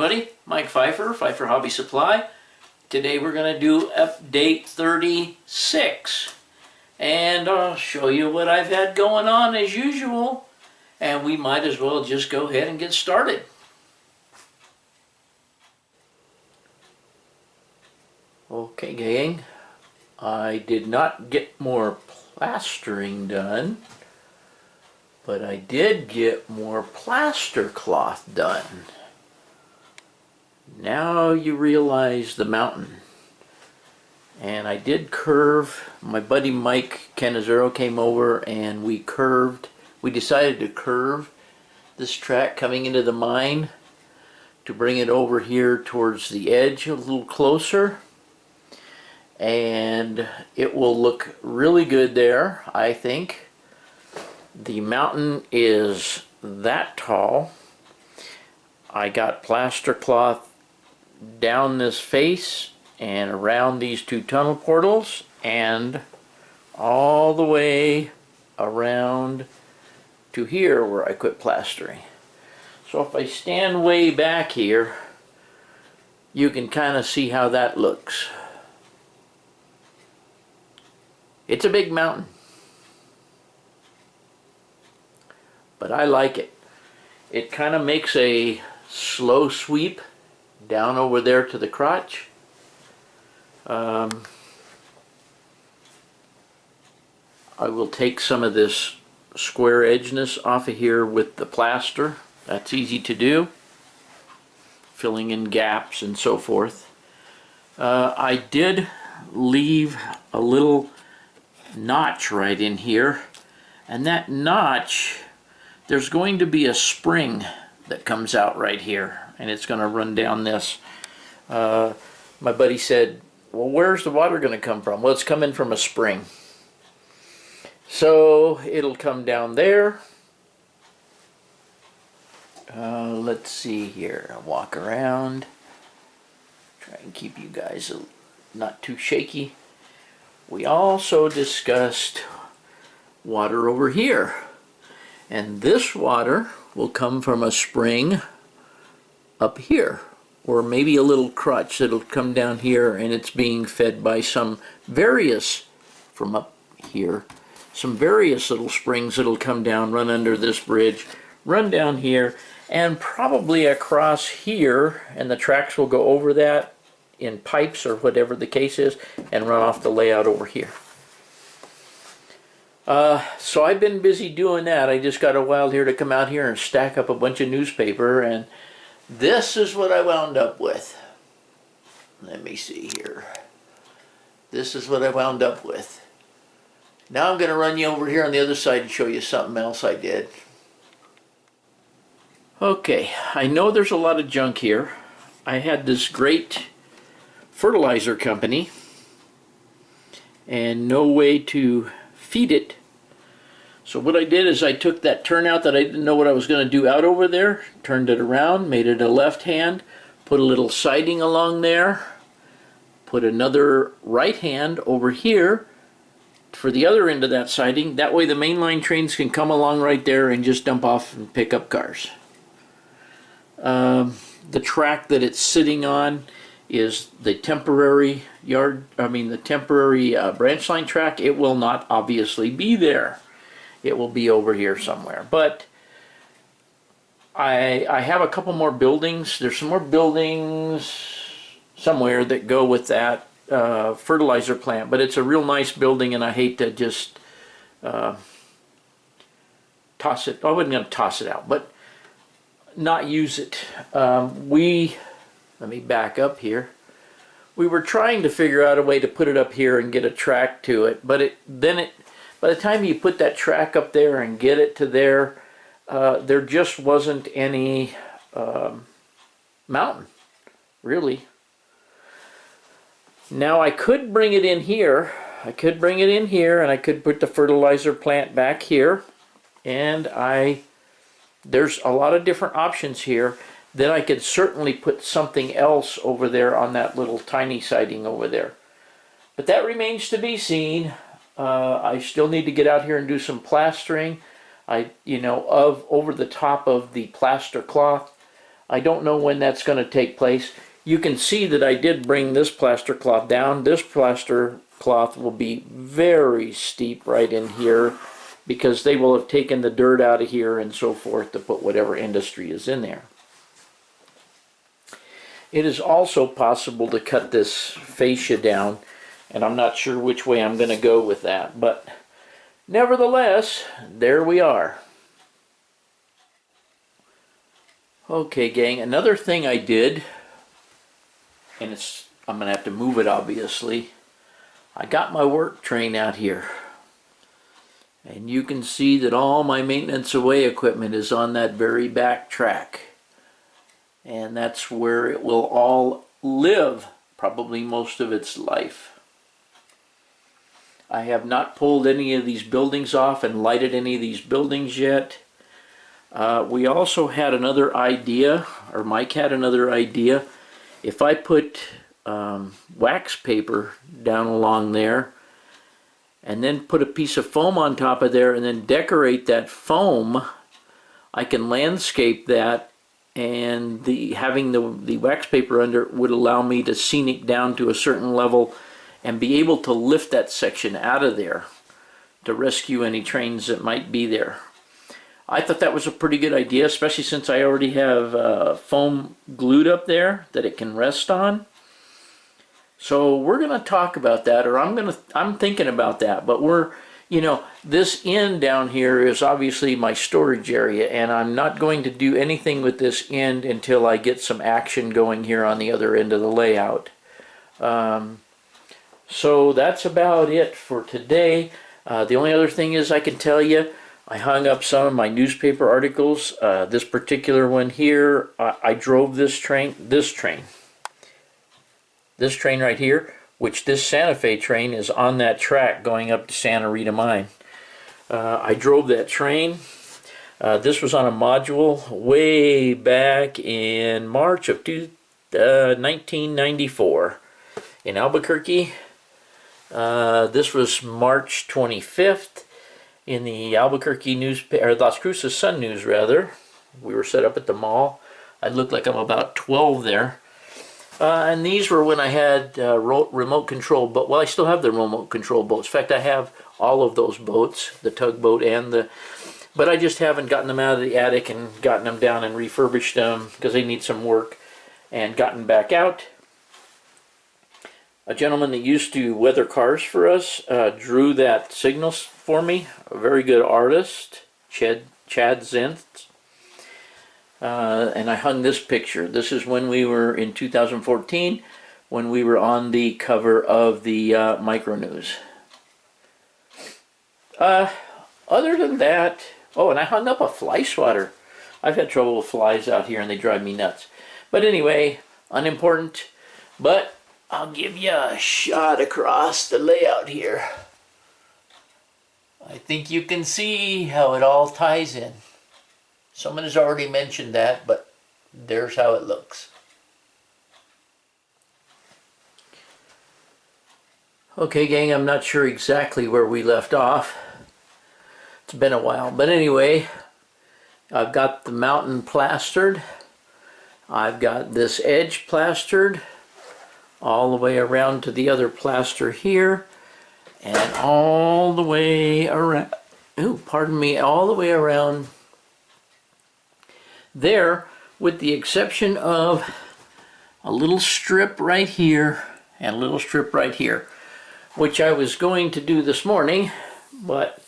everybody, Mike Pfeiffer, Pfeiffer Hobby Supply. Today we're going to do update 36 and I'll show you what I've had going on as usual, and we might as well just go ahead and get started. Okay gang, I did not get more plastering done, but I did get more plaster cloth done. Now you realize the mountain. And I did curve. My buddy Mike Canizero came over and we decided to curve this track coming into the mine to bring it over here towards the edge a little closer. And it will look really good there, I think. The mountain is that tall. I got plaster cloth down this face and around these two tunnel portals and all the way around to here where I quit plastering. So if I stand way back here, you can kind of see how that looks. It's a big mountain, but I like it. It kind of makes a slow sweep down over there to the crotch. I will take some of this square edgeness off of here with the plaster. That's easy to do, filling in gaps and so forth. I did leave a little notch right in here, and that notch, there's going to be a spring that comes out right here, and it's going to run down this. My buddy said, well, where's the water going to come from? Well, it's coming from a spring. So it'll come down there. Let's see here. I'll walk around. Try and keep you guys not too shaky. We also discussed water over here. And this water will come from a spring up here, or maybe a little crutch that'll come down here, and it's being fed by some various, from up here, some various little springs that'll come down, run under this bridge, run down here, and probably across here, and the tracks will go over that in pipes or whatever the case is, and run off the layout over here. So I've been busy doing that. I just got a while here to come out here and stack up a bunch of newspaper, and this is what I wound up with. Let me see here. This is what I wound up with. Now I'm going to run you over here on the other side and show you something else I did. Okay, I know there's a lot of junk here. I had this great fertilizer company and no way to feed it. So what I did is I took that turnout that I didn't know what I was going to do out over there, turned it around, made it a left hand, put a little siding along there, put another right hand over here for the other end of that siding. That way the mainline trains can come along right there and just dump off and pick up cars. The track that it's sitting on is the temporary branch line track. It will not obviously be there. It will be over here somewhere. But I have a couple more buildings. There's some more buildings somewhere that go with that fertilizer plant. But it's a real nice building, and I hate to just toss it. I wasn't going to toss it out, but not use it. Let me back up here. We were trying to figure out a way to put it up here and get a track to it, but by the time you put that track up there and get it to there, there just wasn't any mountain, really. Now I could bring it in here. I could bring it in here, and I could put the fertilizer plant back here, and there's a lot of different options here. Then I could certainly put something else over there on that little tiny siding over there. But that remains to be seen. I still need to get out here and do some plastering. Over the top of the plaster cloth. I don't know when that's going to take place. You can see that I did bring this plaster cloth down. This plaster cloth will be very steep right in here because they will have taken the dirt out of here and so forth to put whatever industry is in there. It is also possible to cut this fascia down, and I'm not sure which way I'm going to go with that, but nevertheless, there we are. Okay, gang, another thing I did, and I'm going to have to move it obviously, I got my work train out here. And you can see that all my maintenance away equipment is on that very back track. And that's where it will all live, probably most of its life. I have not pulled any of these buildings off and lighted any of these buildings yet. We also had another idea, or Mike had another idea. If I put wax paper down along there and then put a piece of foam on top of there and then decorate that foam, I can landscape that, and having the wax paper under would allow me to scenic down to a certain level and be able to lift that section out of there to rescue any trains that might be there. I thought that was a pretty good idea, especially since I already have foam glued up there that it can rest on. So we're going to talk about that, or I'm thinking about that, but this end down here is obviously my storage area, and I'm not going to do anything with this end until I get some action going here on the other end of the layout. So that's about it for today. The only other thing is I can tell you, I hung up some of my newspaper articles. This particular one here, I drove this train right here, which this Santa Fe train is on that track going up to Santa Rita Mine. I drove that train. This was on a module way back in March of 1994 in Albuquerque. This was March 25th in the Albuquerque newspaper, or Las Cruces Sun News rather. We were set up at the mall. I look like I'm about 12 there. And these were when I had remote control boat. Well, I still have the remote control boats. In fact, I have all of those boats, the tugboat and but I just haven't gotten them out of the attic and gotten them down and refurbished them because they need some work, and gotten back out. A gentleman that used to weather cars for us drew that signals for me. A very good artist, Chad Zinth. And I hung this picture. This is when we were in 2014, when we were on the cover of the Micro News. Other than that, oh, and I hung up a fly swatter. I've had trouble with flies out here and they drive me nuts. But anyway, unimportant, but I'll give you a shot across the layout here. I think you can see how it all ties in. Someone has already mentioned that, but there's how it looks. Okay, gang, I'm not sure exactly where we left off. It's been a while, but anyway, I've got the mountain plastered. I've got this edge plastered all the way around to the other plaster here, and all the way around, all the way around there, with the exception of a little strip right here and a little strip right here, which I was going to do this morning, but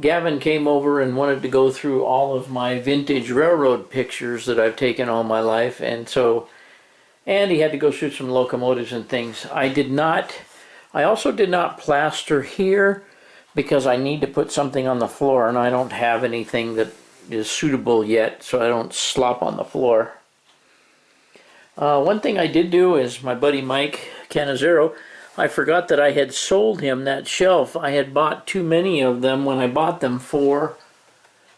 Gavin came over and wanted to go through all of my vintage railroad pictures that I've taken all my life, and he had to go through some locomotives and things. I also did not plaster here because I need to put something on the floor, and I don't have anything that is suitable yet, so I don't slop on the floor. One thing I did do is my buddy Mike Canizero, I forgot that I had sold him that shelf. I had bought too many of them when I bought them for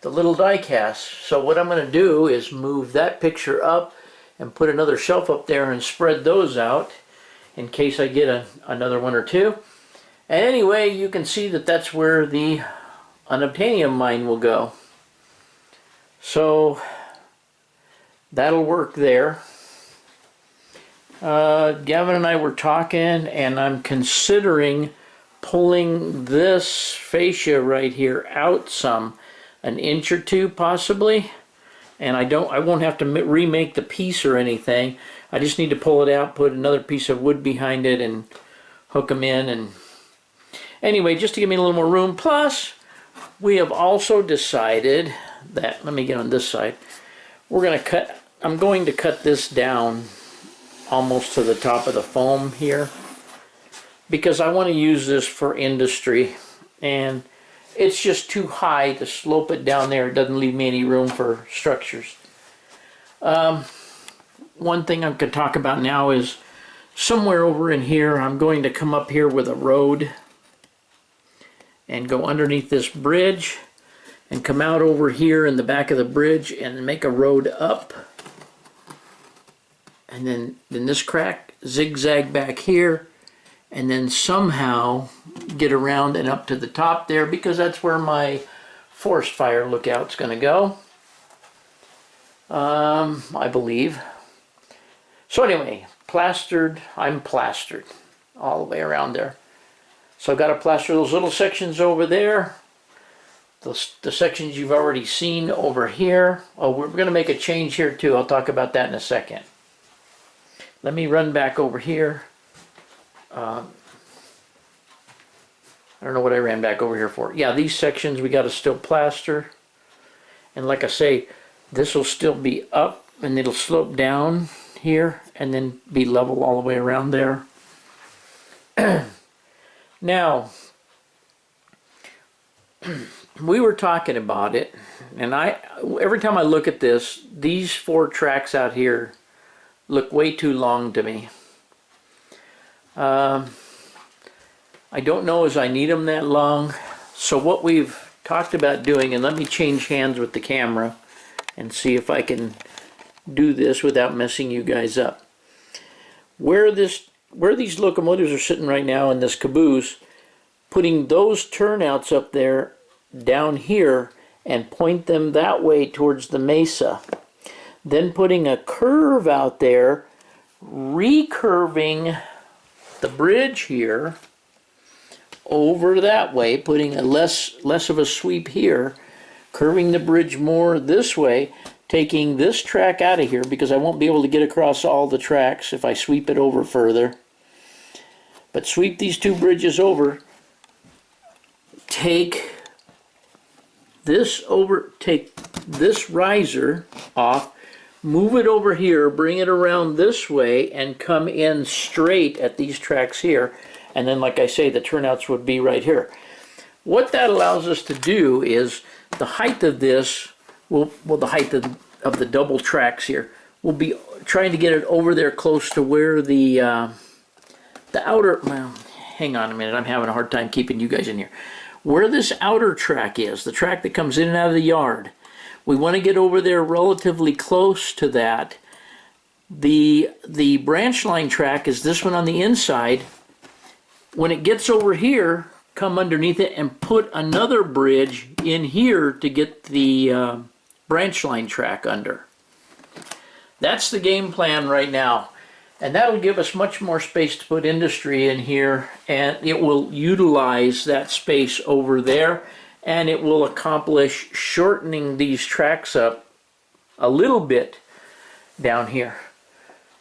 the little die cast. So what I'm going to do is move that picture up and put another shelf up there and spread those out in case I get another one or two. And anyway, you can see that that's where the unobtainium mine will go. So that'll work there. Gavin and I were talking, and I'm considering pulling this fascia right here out some, an inch or two possibly. And I won't have to remake the piece or anything. I just need to pull it out, put another piece of wood behind it, and hook them in. And anyway, just to give me a little more room. Plus, we have also decided that, let me get on this side, I'm going to cut this down almost to the top of the foam here, because I want to use this for industry, and it's just too high to slope it down there. It doesn't leave me any room for structures. One thing I could talk about now is somewhere over in here, I'm going to come up here with a road and go underneath this bridge and come out over here in the back of the bridge and make a road up. And then this crack, zigzag back here, and then somehow get around and up to the top there, because that's where my forest fire lookout's going to go, I believe. So anyway, I'm plastered all the way around there. So I've got to plaster those little sections over there, the sections you've already seen over here. Oh, we're going to make a change here too. I'll talk about that in a second. Let me run back over here. I don't know what I ran back over here for. Yeah, these sections we got to still plaster. And like I say, this will still be up and it'll slope down here and then be level all the way around there. Now, we were talking about it, and every time I look at this, these 4 tracks out here look way too long to me. I don't know as I need them that long. So what we've talked about doing, and let me change hands with the camera and see if I can do this without messing you guys up. Where these locomotives are sitting right now in this caboose, putting those turnouts up there down here and point them that way towards the mesa. Then putting a curve out there, recurving the bridge here over that way, putting a less of a sweep here, curving the bridge more this way, taking this track out of here because I won't be able to get across all the tracks if I sweep it over further. But sweep these 2 bridges over, take this riser off, move it over here, bring it around this way, and come in straight at these tracks here. And then, like I say, the turnouts would be right here. What that allows us to do is the height of this, the height of the double tracks here, we'll be trying to get it over there close to where the outer, well, hang on a minute, I'm having a hard time keeping you guys in here. Where this outer track is, the track that comes in and out of the yard, we want to get over there relatively close to that. The branch line track is this one on the inside. When it gets over here, come underneath it and put another bridge in here to get the branch line track under. That's the game plan right now. And that'll give us much more space to put industry in here, and it will utilize that space over there, and it will accomplish shortening these tracks up a little bit down here.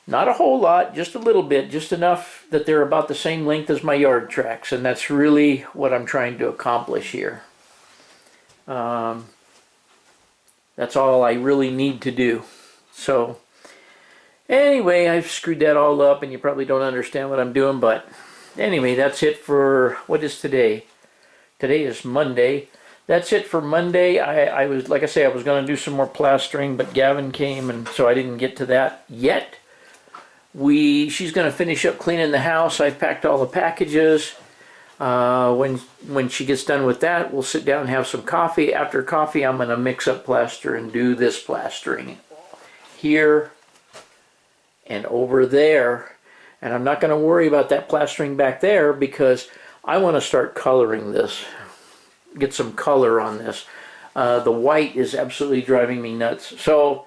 Not a whole lot, just a little bit, just enough that they're about the same length as my yard tracks, and that's really what I'm trying to accomplish here. That's all I really need to do. So anyway, I've screwed that all up and you probably don't understand what I'm doing, but anyway, that's it for, what is today? Today is Monday. That's it for Monday. I was, like I say, I was going to do some more plastering, but Gavin came, and so I didn't get to that yet. She's going to finish up cleaning the house. I've packed all the packages. When she gets done with that, we'll sit down and have some coffee. After coffee, I'm going to mix up plaster and do this plastering here and over there. And I'm not going to worry about that plastering back there because I want to start coloring this. Get some color on this. The white is absolutely driving me nuts. So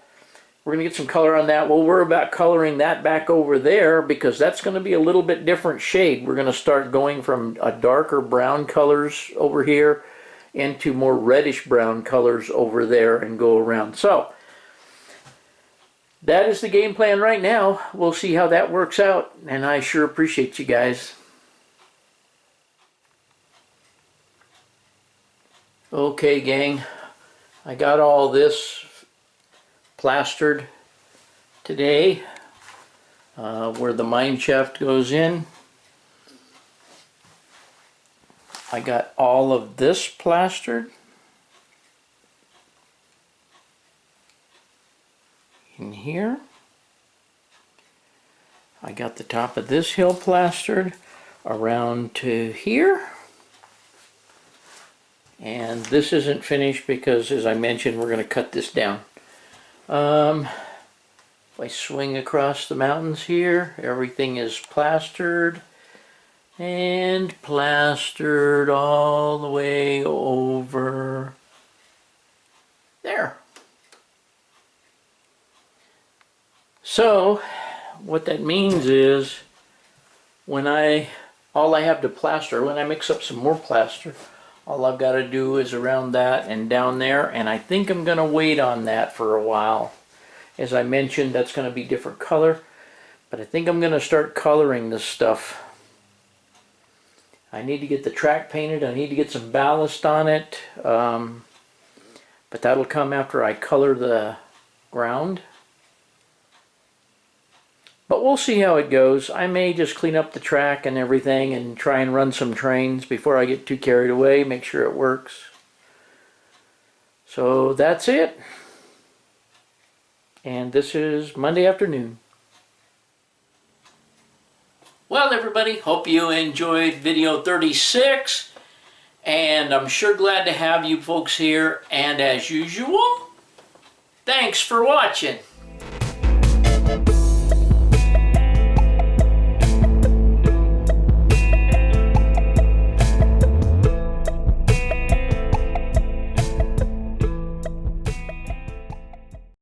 We're going to get some color on that. We'll worry about coloring that back over there because that's going to be a little bit different shade. We're going to start going from a darker brown colors over here into more reddish brown colors over there and go around. So that is the game plan right now. We'll see how that works out, and I sure appreciate you guys. Okay, gang, I got all this plastered today where the mine shaft goes in. I got all of this plastered in here. I got the top of this hill plastered around to here. And this isn't finished because, as I mentioned, we're going to cut this down. If I swing across the mountains here, everything is plastered and plastered all the way over there. So what that means is when all I have to plaster, when I mix up some more plaster, all I've got to do is around that and down there, and I think I'm going to wait on that for a while. As I mentioned, that's going to be different color, but I think I'm going to start coloring this stuff. I need to get the track painted. I need to get some ballast on it, but that'll come after I color the ground. But we'll see how it goes. I may just clean up the track and everything and try and run some trains before I get too carried away, make sure it works. So that's it. And this is Monday afternoon. Well, everybody, hope you enjoyed video 36. And I'm sure glad to have you folks here. And as usual, thanks for watching.